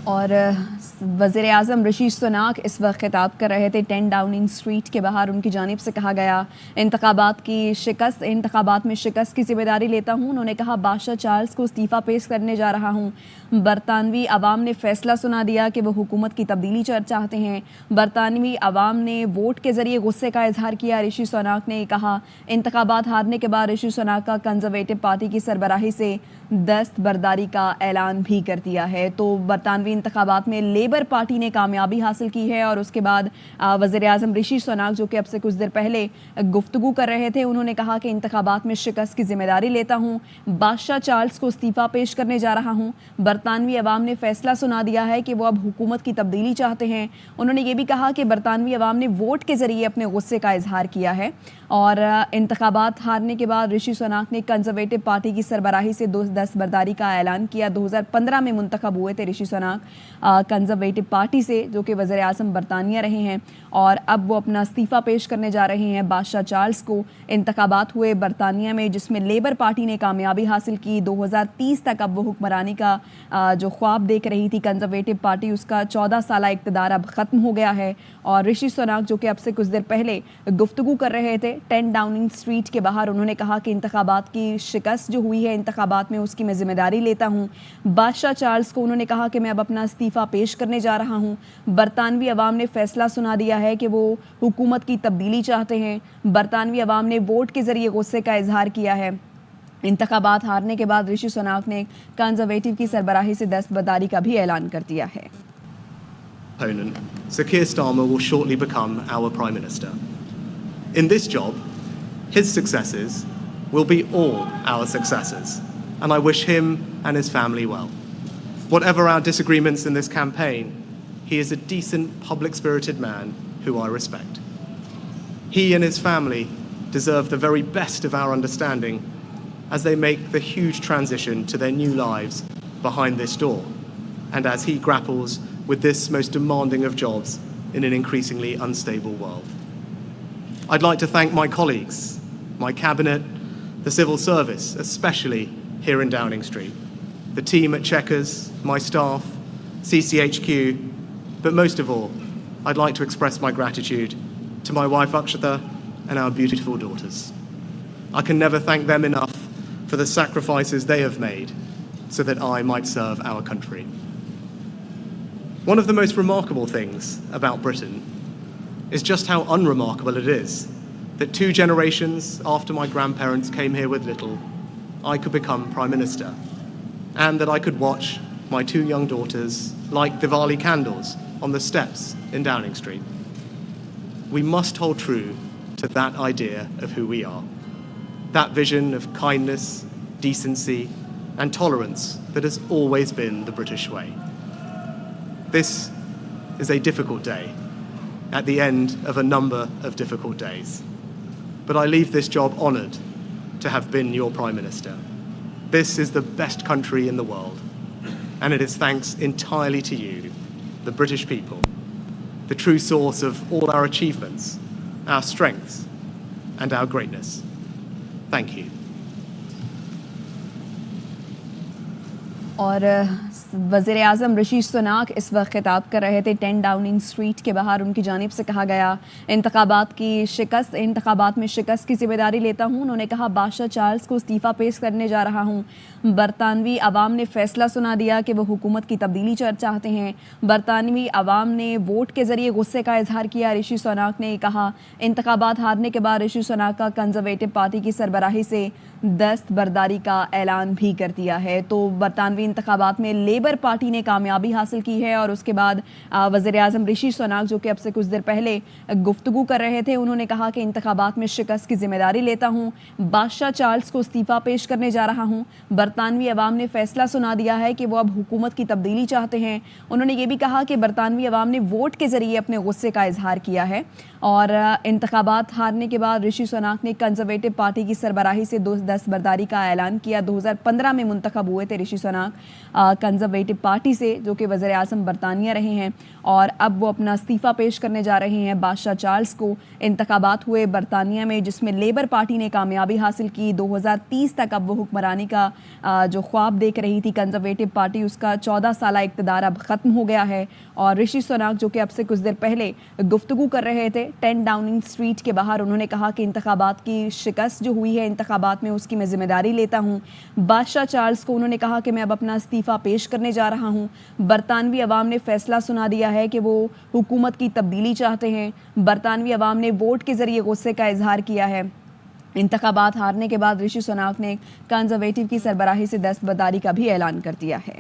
और वज़ीर आज़म ऋषि सुनाक इस वक्त खिताब कर रहे थे 10 डाउनिंग स्ट्रीट के बाहर। उनकी जानिब से कहा गया इंतखाबात में शिकस्त की जिम्मेदारी लेता हूँ। उन्होंने कहा बादशाह चार्ल्स को इस्तीफ़ा पेश करने जा रहा हूँ। बरतानवी अवाम ने फैसला सुना दिया कि वो हुकूमत की तब्दीली चाहते हैं। बरतानवी अवाम ने वोट के ज़रिए गुस्से का इजहार किया। ऋषि सुनाक ने कहा इंतखाबात हारने के बाद ऋषि सुनाक का कंजर्वेटिव पार्टी की सरबराही से दस्तबरदारी का ऐलान भी कर दिया है। तो बरतानवी इंतखाबात में लेबर पार्टी ने कामयाबी हासिल की है और उसके बाद वज़ीर आज़म ऋषि सुनाक जो कि अब से कुछ देर पहले गुफ्तगू कर रहे थे, उन्होंने कहा कि इंतखाबात में शिकस्त की जिम्मेदारी लेता हूँ। बादशाह चार्ल्स को इस्तीफ़ा पेश करने जा रहा हूँ। बरतानवी अवाम ने फैसला सुना दिया है कि वो अब हुकूमत की तब्दीली चाहते हैं। उन्होंने ये भी कहा कि बरतानवी अवाम ने वोट के ज़रिए अपने गुस्से का इजहार किया है और इंतखाबात हारने के बाद ऋषि सुनाक ने कंजर्वेटिव पार्टी की सरबराही से दस्तबरदारी का ऐलान किया। 2015 में मुंतखब हुए थे ऋषि सुनाक कंजर्वेटिव पार्टी से, जो कि वज़ीर आज़म बरतानिया रहे हैं, और अब वो अपना इस्तीफ़ा पेश करने जा रहे हैं बादशाह चार्ल्स को। इंतखाबात हुए बरतानिया में जिसमें लेबर पार्टी ने कामयाबी हासिल की। 2030 तक अब वो हुक्मरानी का जो ख्वाब देख रही थी कंजर्वेटिव पार्टी, उसका 14 साला इक़्तिदार अब ख़त्म हो गया है। और ऋषि सुनाक जो कि अब से कुछ देर पहले गुफ्तगू कर रहे थे 10 डाउनिंग स्ट्रीट के बाहर, उन्होंने कहा कि इंतखाबात की शिकस्त जो हुई है इंतखाबात में, उसकी मैं जिम्मेदारी लेता हूँ। बादशाह चार्ल्स को उन्होंने कहा कि मैं अब अपना इस्तीफ़ा पेश करने जा रहा हूँ। बरतानवी अवाम ने फैसला सुना दिया है कि वो हुकूमत की तब्दीली चाहते हैं। बरतानवी अवाम ने वोट के ज़रिए गुस्से का इजहार किया है। इंतखाबात हारने के बाद ऋषि सुनाक ने कंजर्वेटिव की सरबराही से दस्तबरदारी का भी ऐलान कर दिया है। Sir Keir Starmer will shortly become our Prime Minister. In this job, his successes will be all our successors, and I wish him and his family well. Whatever our disagreements in this campaign, he is a decent, public-spirited man who I respect. He and his family deserve the very best of our understanding as they make the huge transition to their new lives behind this door, and as he grapples with this most demanding of jobs in an increasingly unstable world. I'd like to thank my colleagues, my cabinet, the civil service, especially here in Downing Street, the team at Chequers, my staff, CCHQ, but most of all, I'd like to express my gratitude to my wife Akshata and our beautiful daughters. I can never thank them enough for the sacrifices they have made so that I might serve our country. One of the most remarkable things about Britain is just how unremarkable it is that 2 generations after my grandparents came here with little, I could become Prime Minister, and that I could watch my 2 young daughters light Diwali candles on the steps in Downing Street. We must hold true to that idea of who we are, that vision of kindness, decency, and tolerance that has always been the British way. This is a difficult day, at the end of a number of difficult days. But I leave this job honoured to have been your Prime Minister. This is the best country in the world, and it is thanks entirely to you, the British people, the true source of all our achievements, our strengths, and our greatness. Thank you. और वज़ीर आज़म ऋषि सुनाक इस वक्त खिताब कर रहे थे 10 Downing street के बाहर। उनकी जानिब से कहा गया इंतखाबात में शिकस्त की जिम्मेदारी लेता हूँ। उन्होंने कहा बादशाह चार्ल्स को इस्तीफ़ा पेश करने जा रहा हूँ। बरतानवी अवाम ने फैसला सुना दिया कि वो हुकूमत की तब्दीली चाहते हैं। बरतानवी अवाम ने वोट के ज़रिए गुस्से का इजहार किया। ऋषि सुनाक ने कहा इंतखाबात हारने के बाद ऋषि सुनाक का कंजर्वेटिव पार्टी की सरबराही से दस्तबरदारी का ऐलान भी कर दिया है। तो बरतानवी इंतखाबात में लेबर पार्टी ने कामयाबी हासिल की है और उसके बाद वज़ीर आज़म ऋषि सुनाक जो कि अब से कुछ देर पहले गुफ्तगू कर रहे थे, उन्होंने कहा कि इंतखाबात में शिकस्त की जिम्मेदारी लेता हूँ। बादशाह चार्ल्स को इस्तीफ़ा पेश करने जा रहा हूँ। बरतानवी अवाम ने फैसला सुना दिया है कि वो अब हुकूमत की तब्दीली चाहते हैं। उन्होंने ये भी कहा कि बरतानवी अवाम ने वोट के ज़रिए अपने गुस्से का इजहार किया है और इंतखाबात हारने के बाद ऋषि सुनाक ने कंजर्वेटिव पार्टी की सरबराही से दस्तबरदारी का ऐलान किया। 2015 में मुंतखब हुए थे ऋषि सुनाक कंजर्वेटिव पार्टी से, जो कि वज़ीर आज़म बरतानिया रहे हैं, और अब वो अपना इस्तीफ़ा पेश करने जा रहे हैं बादशाह चार्ल्स को। इंतखाबात हुए बरतानिया में जिसमें लेबर पार्टी ने कामयाबी हासिल की। 2030 तक अब वो हुक्मरानी का जो ख्वाब देख रही थी कंजर्वेटिव पार्टी, उसका 14 साला इक़्तिदार अब ख़त्म हो गया है। और ऋषि सुनाक, जो कि अब से कुछ देर पहले गुफ्तगू कर रहे थे 10 डाउनिंग स्ट्रीट के बाहर, उन्होंने कहा कि इंतखाबात की शिकस्त जो हुई है इंतखाबात में, उसकी मैं जिम्मेदारी लेता हूँ। बादशाह चार्ल्स को उन्होंने कहा कि मैं अब अपना इस्तीफ़ा पेश करने जा रहा हूँ। बरतानवी अवाम ने फैसला सुना दिया है कि वो हुकूमत की तब्दीली चाहते हैं। बरतानवी अवाम ने वोट के ज़रिए गुस्से का इजहार किया है। इंतखाबात हारने के बाद ऋषि सुनाक ने कंजर्वेटिव की सरबराही से दस्तबरदारी का भी ऐलान कर दिया है।